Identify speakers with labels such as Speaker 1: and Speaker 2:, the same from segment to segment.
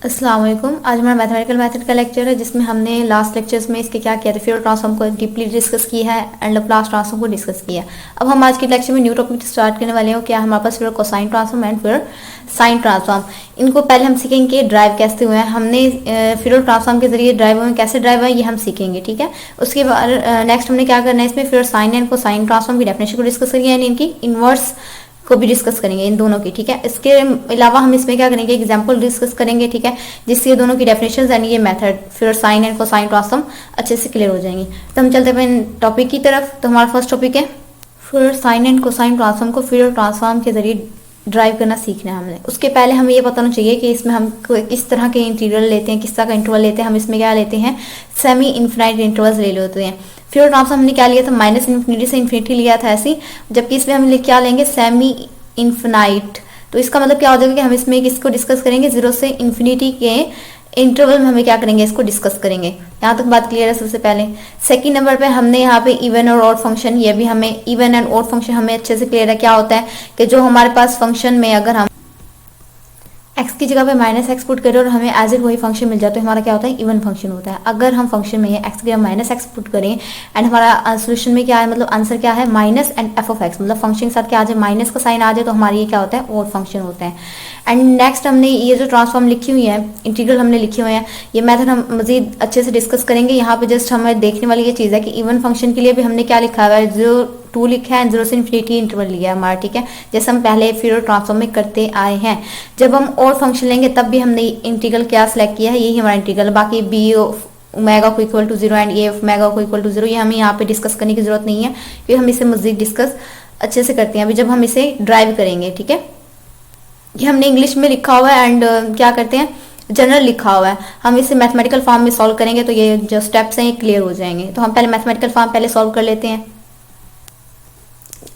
Speaker 1: अस्सलाम वालेकुम। आज हमारा मैथमेटिकल मेथड का लेक्चर है जिसमें हमने लास्ट लेक्चर्स में इसके क्या किया था, फ्यूरियर ट्रांसफॉर्म को डीपली डिस्कस किया है एंड लैप्लास ट्रांसफॉर्म को डिस्कस किया है। अब हम आज के लेक्चर में न्यू टॉपिक स्टार्ट करने वाले हैं। क्या हमारे पास Fourier cosine transform and Fourier sine transform. इनको पहले हम सीखेंगे ड्राइव कैसे हुए हैं, हमने फ्यूरियर ट्रांसफॉर्म के जरिए ड्राइव हुए कैसे ड्राइव है ये हम सीखेंगे, ठीक है। उसके बाद नेक्स्ट हमने क्या करना है, इसमें Fourier sine and cosine transform की डेफिनेशन को डिस्कस करेंगे यानी इनकी इनवर्स को भी डिस्कस करेंगे, इन दोनों की, ठीक है। इसके अलावा हम इसमें क्या करेंगे, एग्जांपल डिस्कस करेंगे, ठीक है, जिससे ये दोनों की डेफिनेशंस यानी ये मेथड फिर साइन एंड कोसाइन ट्रांसफॉर्म अच्छे से क्लियर हो जाएंगे। तो हम चलते हैं टॉपिक की तरफ। तो हमारा फर्स्ट टॉपिक है फिर साइन एंड कोसाइन ट्रांसफॉर्म को फिर ट्रांसफॉर्म के जरिए ड्राइव करना सीखना है हमने। उसके पहले हमें ये बताना चाहिए कि इसमें हम किस तरह के इंटीग्रल लेते हैं, किस तरह का इंटरवल लेते हैं। हम इसमें क्या लेते हैं, सेमी इन्फिनाइट इंटरवल्स ले लेते हैं। फिर ट्रांसफॉर्म हमने क्या लिया था, माइनस इन्फिनिटी से इन्फिनिटी लिया था ऐसी, जबकि इसमें हम क्या लेंगे, सेमी इन्फिनाइट। तो इसका मतलब क्या हो जाएगा कि हम इसमें किसको डिस्कस करेंगे, जीरो से इन्फिनिटी के इंटरवल में हमें क्या करेंगे, इसको डिस्कस करेंगे। यहाँ तक बात क्लियर है। सबसे पहले सेकंड नंबर पे हमने यहाँ पे इवन और ऑड फंक्शन, ये भी हमें इवन एंड ऑड फंक्शन हमें अच्छे से क्लियर है। क्या होता है कि जो हमारे पास फंक्शन में अगर हम एक्स की जगह पे माइनस एक्स पुट करें और हमें एज इट वही फंक्शन मिल जाए तो हमारा क्या होता है, इवन फंक्शन होता है। अगर हम फंक्शन में एक्स की जगह माइनस एक्स पुट करें एंड हमारा सोल्यूशन में क्या है, मतलब आंसर क्या है, minus and f of x, मतलब फंक्शन के साथ क्या आ जाए, माइनस का साइन आ जाए, तो हमारी ये क्या होता है, ऑड फंक्शन होता है। एंड नेक्स्ट हमने ये जो ट्रांसफॉर्म लिखी हुई है, इंटीग्रल हमने लिखे हुए हैं, ये मेथड हम मजीद अच्छे से डिस्कस करेंगे। यहाँ पे जस्ट हमें देखने वाली ये चीज़ है कि इवन फंक्शन के लिए भी हमने क्या लिखा हुआ है, जो 2 लिखा है, जीरो से इन्फिनिटी इंटरवल लिया है हमारा, ठीक है, जैसे हम पहले फ्यूरियर ट्रांसफॉर्म में करते आए हैं। जब हम और फंक्शन लेंगे तब भी हमने इंटीग्रल क्या सिलेक्ट किया है, यही हमारा इंटीग्रल। बाकी बी ओमेगा को equal to 0 and A omega को इक्वल टू 0 ये हमें यहाँ पे डिस्कस करने की जरूरत नहीं है, फिर हम इसे मजीद डिस्कस अच्छे से करते हैं अभी जब हम इसे ड्राइव करेंगे, ठीक है। ये हमने इंग्लिश में लिखा हुआ है एंड क्या करते हैं, जनरल लिखा हुआ है। हम इसे मैथमेटिकल फॉर्म में सॉल्व करेंगे तो ये जो स्टेप्स हैं ये क्लियर हो जाएंगे। तो हम पहले मैथमेटिकल फॉर्म पहले सॉल्व कर लेते हैं।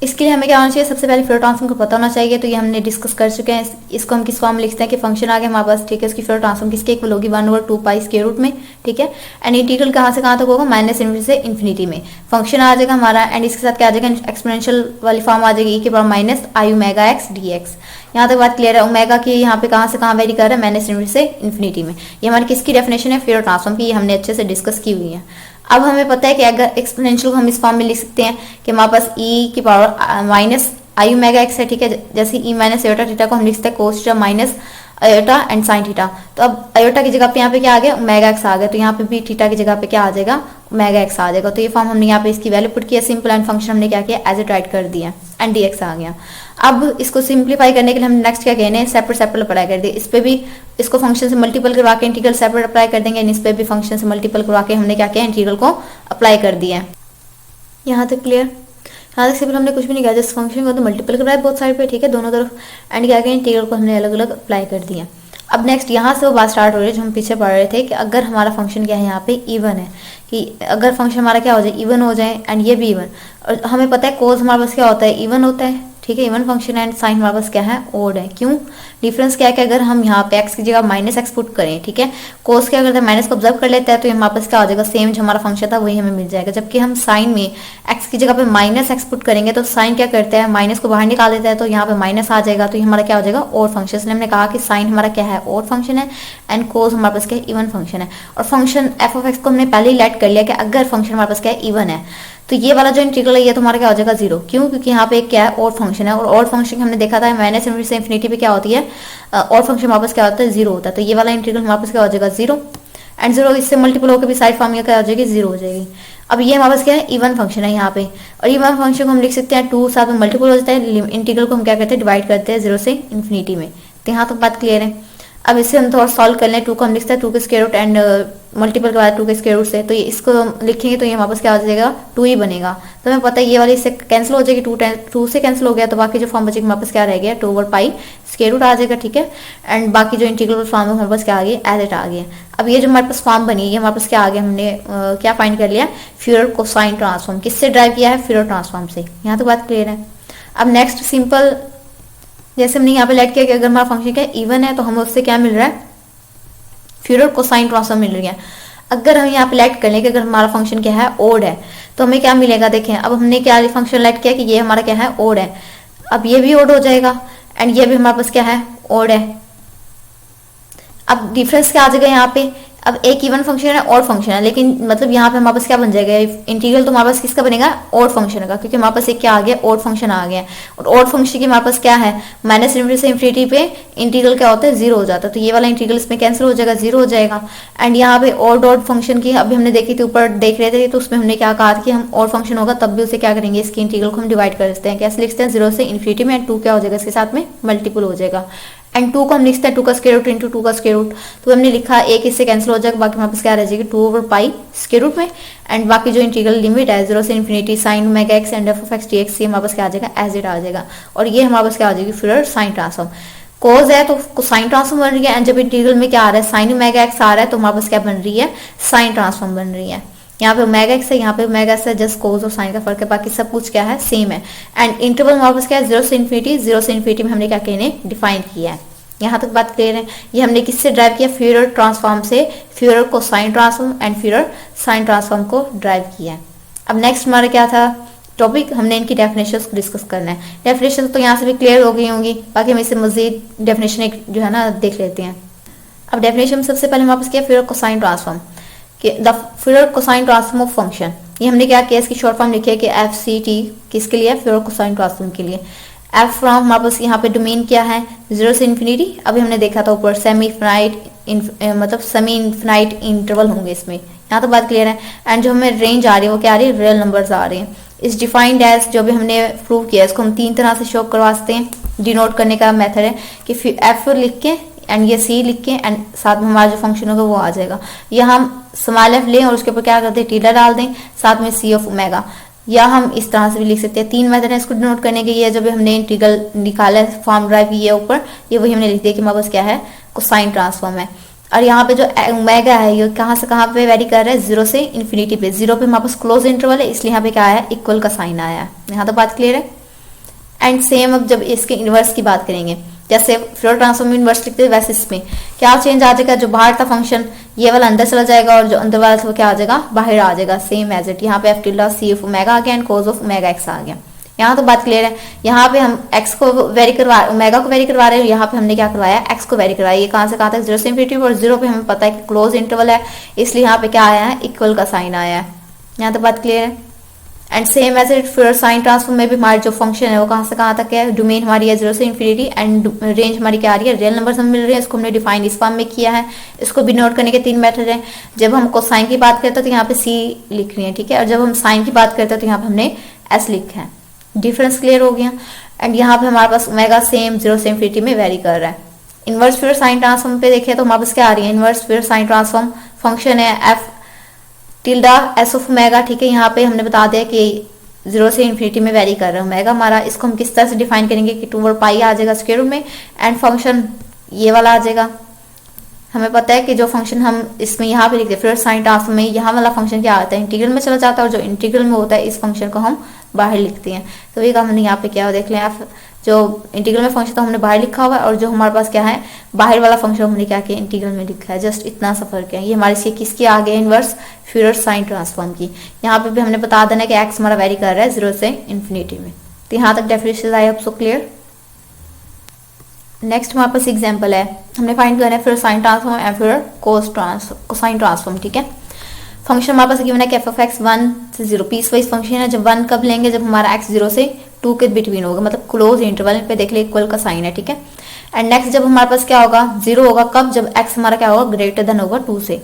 Speaker 1: इसके लिए हमें क्या होना चाहिए, सबसे पहले फ्यूरियर ट्रांसफॉर्म को पता होना चाहिए। तो ये हमने डिस्कस कर चुके हैं। इसको हम किस फॉर्म में लिखते हैं कि फंक्शन आ गया हमारे पास, ठीक है, इसकी फ्यूरियर ट्रांसफॉर्म किसके इक्वल होगी, 1/2 पाई स्क्वायर रूट में, ठीक है। एंड इंटीग्रल कहाँ से कहाँ तक होगा, माइनस इन्फिनिटी से इन्फिनिटी में फंक्शन आ जाएगा हमारा। एंड इसके साथ क्या आ जाएगा, एक्सपोनेंशियल वाली फॉर्म आ जाएगी, e के पावर माइनस आई ओमेगा एक्स डी एक्स। यहाँ तक बात क्लियर है। ओमेगा की यहाँ पे कहाँ से कहाँ वेरी कर रहा है, माइनस इन्फिनिटी से इन्फिनिटी में। ये हमारी किसकी डेफिनेशन है, फ्यूरियर ट्रांसफॉर्म की, ये हमने अच्छे से डिस्कस की हुई है। अब हमें पता है कि अगर एक्सपोनेंशियल को हम इस फॉर्म में लिख सकते हैं कि हमारे पास e की पावर माइनस आई ओमेगा एक्स है, ठीक है, जैसे ई माइनस आयोटा थीटा को हम लिख सकते हैं cos theta minus iota and sine theta. तो अब आयोटा की जगह पे यहाँ पे क्या आ गया, ओमेगा एक्स आ गया, तो यहाँ पे भी थीटा की जगह पे क्या आ जाएगा, ओमेगा एक्स आ जाएगा। तो ये फॉर्म हमने यहाँ पे इसकी वैल्यू पुट किया, सिंपल एंड फंक्शन हमने क्या किया, एज इट राइट कर दिया एंड dx आ गया। अब इसको सिंप्लीफाई करने के लिए हम नेक्स्ट क्या कहने हैं, सेपरेट सेपरेट अप्लाई कर दिए। इस पे भी इसको फंक्शन से मल्टीपल करवा के इंटीग्रल सेपरेट अप्लाई कर देंगे, इस पे भी फंक्शन से मल्टीपल करवा के हमने क्या किया, इंटीग्रल को अप्लाई कर दिया है। यहाँ तक क्लियर। यहाँ तक सिंपल हमने कुछ भी नहीं किया, जस्ट फंक्शन को तो मल्टीपल करवाया बोथ साइड पे, ठीक है, दोनों तरफ, एंड क्या किया, इंटीग्रल को हमने अलग अलग अप्लाई कर दिया। अब नेक्स्ट यहाँ से वो बात स्टार्ट हो रही है जो हम पीछे पढ़ रहे थे कि अगर हमारा फंक्शन क्या है, यहाँ पे इवन है, कि अगर फंक्शन हमारा क्या हो जाए, इवन हो जाए एंड ये भी इवन, और हमें पता है कोस हमारे पास क्या होता है, इवन होता है, ठीक है, इवन फंक्शन एंड साइन हमारे पास क्या है, ओड है। क्यों, डिफरेंस क्या है कि अगर हम यहाँ पे एक्स की जगह माइनस एक्स पुट करें, ठीक है, कोस क्या करता है, माइनस को ऑब्जर्व कर लेता है, तो हमारे पास क्या हो जाएगा, सेम जो हमारा फंक्शन था वही हमें मिल जाएगा। जबकि हम साइन में एक्स की जगह पे माइनस एक्स पुट करेंगे तो साइन क्या करता है, माइनस को बाहर निकाल देता है, तो यहाँ पे माइनस आ जाएगा, तो हमारा क्या हो जाएगा, ओड फंक्शन। इसलिए हमने कहा कि साइन हमारा क्या है, ओड फंक्शन है, एंड कोस हमारे पास क्या है, इवन फंक्शन है। और फंक्शन एफ ऑफ एक्स को हमने पहले ही लेट कर लिया कि अगर फंक्शन हमारे पास क्या है, इवन है, तो ये वाला जो इंटीग्रल है ये तुम्हारा क्या हो जाएगा, 0। क्यों, क्योंकि यहाँ पे क्या है, ऑड फंक्शन है, और ऑड फंक्शन हमने देखा था माइनस इन्फिनिटी से इन्फिनिटी पे क्या होती है, ऑड फंक्शन हमारे पास क्या होता है, 0 होता है। तो ये वाला इंटीग्रल हमारे पास क्या हो जाएगा, 0, एंड 0 इससे मल्टीपल होकर भी साइड फॉर्म क्या हो जाएगी, 0 हो जाएगी। अब ये हमारे पास क्या है, इवन फंक्शन है यहाँ पे, और इवन फंक्शन को हम लिख सकते हैं 2 साथ में मल्टीपल हो जाता है, इंटीग्रल को हम क्या करते हैं, डिवाइड करते हैं 0 से इन्फिनिटी में। तो यहाँ तक बात क्लियर है। अब इसे हम थोड़ा सॉल्व कर लें। 2 को हम लिखते हैं 2 के स्क्वायर रूट एंड मल्टीपल के बाद 2 के स्क्वायर रूट से, तो ये इसको लिखेंगे तो ये हमारे पास क्या हो जाएगा, 2 ही बनेगा। तो हमें पता है ये वाली इससे कैंसिल हो जाएगी, 2 से कैंसिल हो गया, तो बाकी जो फॉर्म बचेगी हमारे पास क्या रह गया, 2/पाई स्क्वायर रूट आ जाएगा, ठीक है। एंड बाकी जो इंटीग्रल फॉर्म है हमारे पास क्या आ गया, एज इट आ गया। अब ये जो हमारे पास फॉर्म बनी है हमारे पास क्या आ गया, हमने क्या फाइंड कर लिया, फ्यूरियर कोसाइन ट्रांसफॉर्म। किससे ड्राइव किया है, फ्यूरियर ट्रांसफॉर्म से। यहाँ तो बात क्लियर है। अब नेक्स्ट सिंपल, जैसे हमने यहाँ पे लेट किया कि अगर हमारा फंक्शन क्या इवन है तो हमें उससे क्या मिल रहा है, फ्यूरियर कोसाइन ट्रांसफॉर्म मिल रही है। अगर हम यहाँ पे लेट कर लें कि अगर हमारा फंक्शन क्या है, ओड है, तो हमें क्या मिलेगा, देखें अब हमने क्या फंक्शन लेट किया कि ये हमारा क्या है, ओड है। अब ये भी ओड हो जाएगा एंड ये भी हमारे पास क्या है, ओड है। अब डिफरेंस क्या आ जाएगा यहाँ पे, अब एक इवन फंक्शन है ऑड फंक्शन है, लेकिन मतलब यहाँ पे हमारे पास क्या बन जाएगा, इंटीग्रल तो हमारे पास किसका बनेगा, ऑड फंक्शन का, क्योंकि हमारे पास एक क्या आ गया, ऑड फंक्शन आ गया। और ऑड फंक्शन की हमारे पास क्या है, माइनस इन्फिनिटी से इन्फिनिटी पे इंटीग्रल क्या होता है, जीरो हो जाता है, तो ये वाला इंटीग्रल इसमें कैंसिल हो जाएगा, जीरो हो जाएगा। एंड यहाँ पे ऑड फंक्शन की अभी हमने देखी थी, ऊपर देख रहे थे, तो उसमें हमने क्या कहा कि हम ऑड फंक्शन होगा तब भी उसे क्या करेंगे, इसके इंटीग्रल को हम डिवाइड कर देते हैं, कैसे लिखते हैं, जीरो से इन्फिनिटी में, एंड टू क्या हो जाएगा इसके साथ में मल्टीपल हो जाएगा। एंड टू को हम लिखते हैं टू का स्क्वायर रूट इंटू टू का स्क्वायर रूट, तो हमने लिखा एक इससे कैंसिल हो जाएगा, बाकी हमारे पास क्या रह जाएगी, two over pi square root में। एंड बाकी जो इंटीग्रल लिमिट है जीरो से infinity sine omega x and f of x d x, ये हमारे पास क्या आ जाएगा, एज इट आ जाएगा। और ये हमारे पास क्या आ जाएगी फिर साइन ट्रांसफॉर्म, कोज है तो साइन ट्रांसफॉर्म बन रही है, एंड जब इंटीग्रल में क्या आ रहा है, साइन ओमेगा एक्स आ रहा है, तो हमारे पास क्या बन रही है, साइन ट्रांसफॉर्म बन रही है। यहाँ पे ओमेगा एक्स है, यहाँ पे ओमेगा एक्स है, जस्ट कोस और साइन का फर्क है, बाकी सब कुछ क्या है, सेम है। एंड इंटरवल हमारे पास क्या है, जीरो से इन्फिनिटी में हमने क्या कहने डिफाइन किया है। यहाँ तक बात क्लियर है। ये हमने किससे ड्राइव किया, फ्यूरियर ट्रांसफॉर्म से, फ्यूरियर को sine transform and Fourier sine transform को ड्राइव किया है। अब नेक्स्ट हमारा क्या था टॉपिक, हमने इनकी डेफिनेशन को डिस्कस करना है। डेफिनेशन तो यहाँ से भी क्लियर हो गई होंगी, बाकी हम इससे मजीद डेफिनेशन एक जो है ना देख लेते हैं। अब डेफिनेशन सबसे पहले वापस किया Fourier cosine transform, the Fourier cosine transform of function. ये हमने क्या किया, इसकी शॉर्ट फॉर्म लिखी है कि एफ सी टी किसके लिए, फ्यूरियर कोसाइन ट्रांसफॉर्म के लिए। एफ फ्रॉम हमारे पास यहाँ पे डोमेन क्या है, जीरो से इन्फिनिटी, अभी हमने देखा था ऊपर सेमी इनफाइनाइट मतलब सेमी इनफाइनाइट इंटरवल होंगे इसमें, यहाँ तो बात क्लियर है। एंड जो हमें रेंज आ रही है वो क्या आ रही है, रियल नंबर्स आ रहे हैं। इस डिफाइंड एज जो भी हमने प्रूव किया, इसको हम तीन तरह से शो करवा सकते हैं। डिनोट करने का मेथड है कि एफ लिख के एंड ये सी लिख के एंड साथ में हमारा जो फंक्शन होगा वो आ जाएगा, या हम स्मॉल एफ लें और उसके ऊपर क्या करते हैं, टीडा डाल दें, साथ में सी ऑफ ओमेगा, या हम इस तरह से भी लिख सकते हैं। तीन मेथड है इसको डिनोट करने के। ये जब हमने इंटीग्रल निकाला है, फॉर्म ड्राइव की है ऊपर, ये वही हमने लिख दिया कि हमारे पास क्या है, कोसाइन ट्रांसफॉर्म है। और यहाँ पे जो ओमेगा है ये कहाँ से कहाँ पे वेरी कर रहा है, जीरो से इन्फिनिटी पे। जीरो पे हमारे पास क्लोज इंटरवल है, इसलिए यहाँ पे क्या आया, इक्वल का साइन आया है। यहाँ तो बात क्लियर है। एंड सेम अब जब इसके इनवर्स की बात करेंगे, जैसे फ्यूरियर ट्रांसफॉर्म में इनवर्स लिखते हैं, वैसे इसमें क्या चेंज आ जाएगा, जो बाहर था फंक्शन ये वाला अंदर चला जाएगा, और जो अंदर वाला था वो क्या आ जाएगा, बाहर आ जाएगा, सेम एज इट। यहाँ पे F tilde C of omega आ गया and cos of omega X आ गया। यहाँ तो बात क्लियर है। यहाँ पे हम एक्स को वेरी करवा, ओमेगा को वेरी करवा रहे हैं, यहाँ पे हमने क्या करवाया, एक्स को वेरी करवाया। ये कहाँ से कहाँ तक, जीरो से इन्फिनिटी, और जीरो पे हमें पता है कि क्लोज इंटरवल है, इसलिए यहाँ पे क्या आया है, इक्वल का साइन आया है। यहाँ तो बात क्लियर है। And same as it Fourier sine transform में भी हमारी जो फंक्शन है वो कहाँ से कहाँ तक है, डोमेन हमारी है जीरो से इन्फिनिटी, एंड रेंज हमारी क्या आ रही है, रियल नंबर्स हमें मिल रहे हैं। इसको हमने डिफाइन इस फॉर्म में किया है। इसको भी नोट करने के तीन मेथड हैं। जब हम कोसाइन की बात करते हैं तो यहाँ पे सी लिख रही है, ठीक है, और जब हम साइन की बात करते हैं तो यहाँ पे हमने एस लिखा है। डिफरेंस क्लियर हो गया। एंड यहाँ पे हमारे पास ओमेगा सेम जीरो से इन्फिनिटी में वेरी कर रहा है। इनवर्स फ्यूरियर साइन ट्रांसफॉर्म पे देखें तो हमारे पास क्या आ रही है, inverse Fourier sine transform function है F tilde S of omega, ठीक है। यहाँ पे हमने बता दिया कि जीरो से इन्फिनिटी में वेरी कर रहा है ओमेगा हमारा। इसको हम किस तरह से डिफाइन करेंगे कि टू ओवर पाई आ जाएगा स्क्वायर रूट में, एंड फंक्शन ये वाला आ जाएगा। हमें पता है कि जो फंक्शन हम इसमें यहाँ पे लिखते हैं फ्यूरियर साइन ट्रांसफॉर्म में, यहाँ वाला फंक्शन क्या आता है, इंटीग्रल में चला जाता है, और जो इंटीग्रल में होता है इस फंक्शन को हम बाहर लिखते हैं। तो ये काम हमने यहाँ पे क्या देख लें, जो इंटीग्रल में फंक्शन था हमने बाहर लिखा हुआ है, और जो हमारे पास क्या है बाहर वाला फंक्शन हमने क्या किया, इंटीग्रल में लिखा है। जस्ट इतना सा फर्क है। ये हमारी से किसकी आ गई, इनवर्स फ्यूरियर साइन ट्रांसफॉर्म की। यहाँ पे भी हमने बता देना कि एक्स हमारा वेरी कर रहा है जीरो से इन्फिनिटी में। तो यहाँ तक डेफिनेशन आई, अब सो क्लियर। नेक्स्ट हमारे पास एग्जाम्पल है, हमने फाइंड करना है Fourier sine transform and Fourier cosine transform, ठीक है। फंक्शन हमारे पास गिवन है कि एफ ऑफ एक्स 1 से 0 पीस वाइज फंक्शन है। जब 1 कब लेंगे, जब हमारा एक्स 0 से 2 के बिटवीन होगा, मतलब क्लोज इंटरवल पे देख ले इक्वल का साइन है, ठीक है। एंड नेक्स्ट जब हमारे पास क्या होगा, 0 होगा कब, जब एक्स हमारा क्या होगा, ग्रेटर देन होगा 2 से।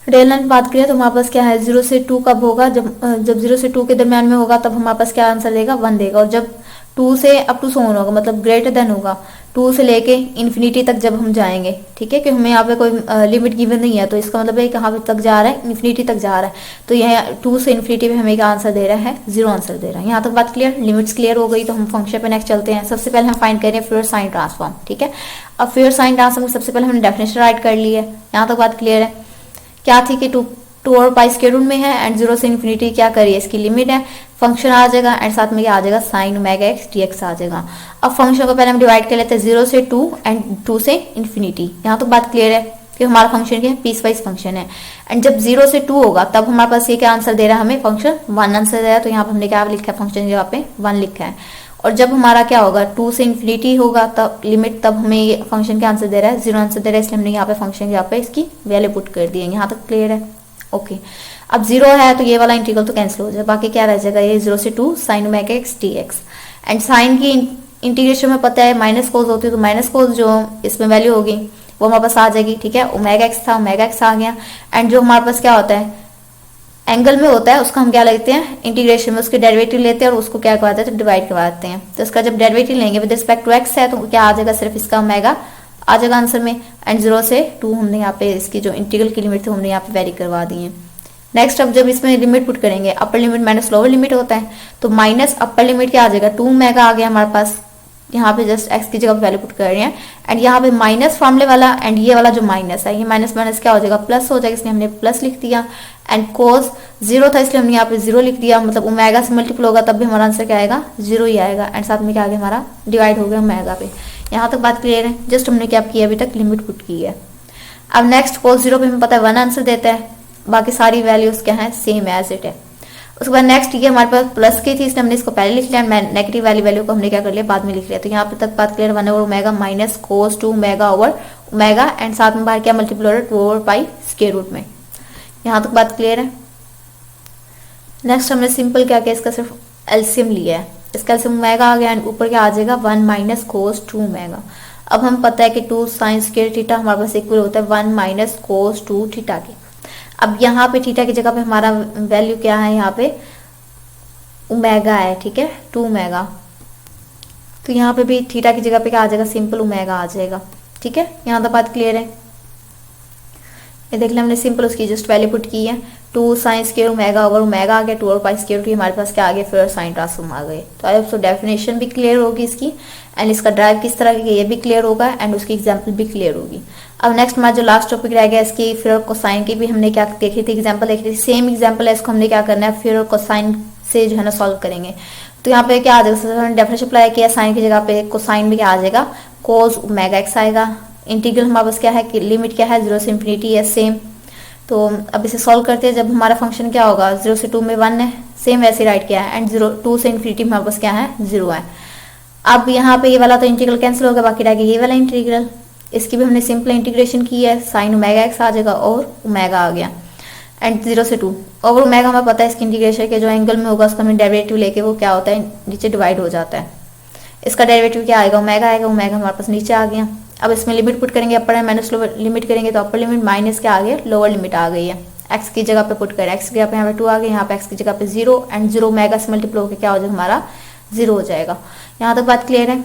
Speaker 1: रियल लाइन बात करें तो हमारे पास क्या है, 0 से 2 कब होगा, जब 0 से 2 के दरमियान में होगा, तब हमारे पास क्या आंसर देगा, 1 देगा। और जब 2 से अप टू सोन होगा, मतलब ग्रेटर देन होगा 2 से लेके इन्फिनिटी तक जब हम जाएंगे, ठीक है, कि हमें यहाँ पे कोई लिमिट गिवन नहीं है, तो इसका मतलब है कहाँ तक जा रहा है, इन्फिनिटी तक जा रहा है। तो यह 2 से इन्फिनिटी में हमें क्या आंसर दे रहा है, 0 आंसर दे रहा है। यहाँ तक बात क्लियर, लिमिट्स क्लियर हो गई। तो हम फंक्शन पे नेक्स्ट चलते हैं। सबसे पहले हम फाइंड करें फ्यूरियर साइन ट्रांसफॉर्म, ठीक है। अब फ्यूरियर साइन ट्रांसफॉर्म सबसे पहले हमने डेफिनेशन राइट कर ली है। यहाँ तक बात क्लियर है। क्या थी कि 2 और पाई स्क्वायर रूट में है, एंड 0 से इन्फिनिटी क्या करिए, इसकी लिमिट है, फंक्शन आ जाएगा, एंड साथ में क्या आ जाएगा, साइन ओमेगा एक्स डीएक्स आ जाएगा। अब फंक्शन को पहले हम डिवाइड कर लेते हैं 0 से 2 एंड 2 से इन्फिनिटी। यहाँ तो बात क्लियर है कि हमारा फंक्शन क्या है, पीस वाइज फंक्शन है। एंड जब 0 से 2 होगा तब हमारे पास ये क्या आंसर दे रहा है, हमें फंक्शन 1 आंसर दे रहा है। तो यहाँ पर हमने क्या लिखा है, फंक्शन यहाँ पे 1 लिखा है। और जब हमारा क्या होगा 2 से इन्फिनिटी होगा तब लिमिट, तब हमें ये फंक्शन का आंसर दे रहा है 0 आंसर दे रहा है, इसलिए हमने यहाँ पे फंक्शन यहाँ पे इसकी वैल्यू पुट कर दी है। यहाँ तक क्लियर है? ओके। अब 0 है तो ये वाला इंटीग्रल तो कैंसिल हो जाए, बाकी क्या रह जाएगा, ये 0 से 2 sin omega x dx। And sine की इंटीग्रेशन में पता है माइनस कोस होती है, तो माइनस कोस जो इसमें वैल्यू होगी वो हमारे पास आ जाएगी, ठीक है। ओमेगा x था, ओमेगा x आ गया। एंड जो हमारे पास क्या होता है एंगल में होता है उसका हम क्या लेते हैं इंटीग्रेशन में, उसके डेरिवेटिव लेते हैं और उसको क्या करवाते हैं तो डिवाइड करवाते हैं। तो इसका जब डेरिवेटिव लेंगे विद रिस्पेक्ट टू x है तो क्या आ जाएगा, सिर्फ इसका ओमेगा आ जाएगा आंसर में। एंड 0 से 2 हमने यहाँ पे इसकी जो इंटीग्रल की लिमिट थी हमने यहाँ पे वेरी करवा दी है। नेक्स्ट अब जब इसमें लिमिट पुट करेंगे, upper limit minus lower limit होता है, तो माइनस अपर लिमिट क्या आ जाएगा 2 ओमेगा आ गया हमारे पास। यहाँ पे जस्ट x की जगह वैल्यू पुट कर रहे हैं। एंड यहाँ पे माइनस फॉर्मूले वाला एंड ये वाला जो माइनस है ये माइनस माइनस क्या हो जाएगा प्लस हो जाएगा, इसलिए हमने प्लस लिख दिया। एंड कोस 0 था इसलिए हमने यहाँ पे 0 लिख दिया, मतलब ओमेगा से मल्टीपल होगा तब भी हमारा आंसर क्या आएगा 0 ही आएगा। एंड साथ में क्या आ गया हमारा डिवाइड हो गया ओमेगा पे। यहाँ तक बात क्लियर है? जस्ट हमने क्या किया अभी तक लिमिट पुट की है। अब नेक्स्ट कोस 0 पे हमें पता है 1 आंसर देता है, बाकी सारी वैल्यूज क्या है सेम एज इट है। उसके बाद नेक्स्ट ये हमारे पास प्लस की थी इसलिए हमने इसको पहले लिख लिया, नेगेटिव वाली वैल्यू को हमने क्या कर लिया बाद में लिख लिया। तो यहाँ पे तक बात clear, 1 over omega minus cos 2 omega over omega and साथ में बाहर क्या मल्टीपल हो रहा है 2 ओवर पाई स्क्वायर रूट में। यहाँ तक बात क्लियर है? नेक्स्ट हमने सिंपल क्या किया, इसका सिर्फ एलसीएम लिया है, इसका एलसीएम ओमेगा आ गया एंड ऊपर क्या आ जाएगा 1 माइनस कोस 2 ओमेगा। अब हम पता है कि 2 साइन स्क्वायर थीटा हमारे पास इक्वल होता है 1 माइनस कोस 2 थीटा के। अब यहाँ पे थीटा की जगह पे हमारा वैल्यू क्या है, यहाँ पे ओमेगा है, ठीक है 2 ओमेगा। तो यहाँ पे भी थीटा की जगह पे क्या आ जाएगा सिंपल ओमेगा आ जाएगा, ठीक है। यहाँ तक बात क्लियर है? ये देख लें हमने सिंपल उसकी जस्ट वैल्यू पुट की है 2 sine square omega over omega आ गया 2 और पाई स्क्वायर रूट, हमारे पास क्या आ गया फिर साइन ट्रांसफॉर्म आ गए। तो आई होप सो डेफिनेशन भी क्लियर होगी इसकी एंड इसका ड्राइव किस तरह की ये भी क्लियर होगा एंड उसकी एग्जाम्पल भी क्लियर होगी। अब नेक्स्ट हमारा जो लास्ट टॉपिक रह गया इसकी फिर और कोसाइन की भी हमने क्या देखी थी एग्जाम्पल देखी थी, सेम एग्जाम्पल है, इसको हमने क्या करना है फिर और कोसाइन से जो है ना सॉल्व करेंगे। तो यहाँ पे क्या आ जाएगा डेफिनेशन अप्लाई किया साइन की जगह पे कोसाइन में क्या आ जाएगा कोस ओमेगा एक्स आएगा। इंटीग्रल हमारे पास क्या है कि लिमिट क्या है 0 से इन्फिनिटी है सेम। तो अब इसे सॉल्व करते हैं, जब हमारा फंक्शन क्या होगा 0 से 2 में 1 है सेम वैसे राइट किया है एंड 2 से इन्फिनिटी हमारे पास क्या है 0 है। अब यहाँ पे ये वाला तो इंटीग्रल कैंसिल होगा, बाकी रह गया ये वाला इंटीग्रल, इसकी भी हमने सिंपल इंटीग्रेशन की है साइन ओमेगा एक्स आ जाएगा और ओमेगा आ गया एंड 0 से 2 ओवर ओमेगा हमें पता है इसकी इंटीग्रेशन के जो एंगल में होगा उसका हमें डेरिवेटिव लेके वो क्या होता है नीचे डिवाइड हो जाता है। इसका डेरिवेटिव क्या आएगा ओमेगा आएगा, ओमेगा हमारे पास नीचे आ गया। अब इसमें लिमिट पुट करेंगे अपर माइनस लोअर लिमिट करेंगे तो अपर लिमिट माइनस क्या आ गया लोअर लिमिट आ गई है। एक्स की जगह पे पुट करें, एक्स की जगह पे यहाँ पे 2 आ गया, यहाँ पे एक्स की जगह पे 0 एंड 0 ओमेगा से मल्टीप्लाई होकर क्या हो जाएगा हमारा 0 हो जाएगा। यहाँ तक बात क्लियर है?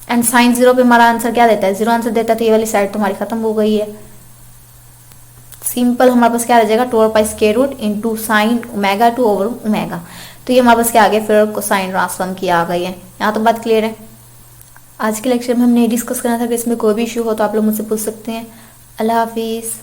Speaker 1: एंड साइन 0 पे हमारा आंसर क्या देता है 0 आंसर देता है, तो ये वाली साइड तो हमारी खत्म हो गई है। सिंपल हमारे पास क्या रह जाएगा 2 और pi square root into sine omega 2 over omega. तो ये हमारे पास क्या आ गया फिर कोसाइन ट्रांसफॉर्म की आ गई है। यहाँ तक बात क्लियर है? आज के लेक्चर में हमने डिस्कस करना था कि इसमें कोई भी इशू हो तो आप लोग मुझसे पूछ सकते हैं। अल्लाह हाफिज़।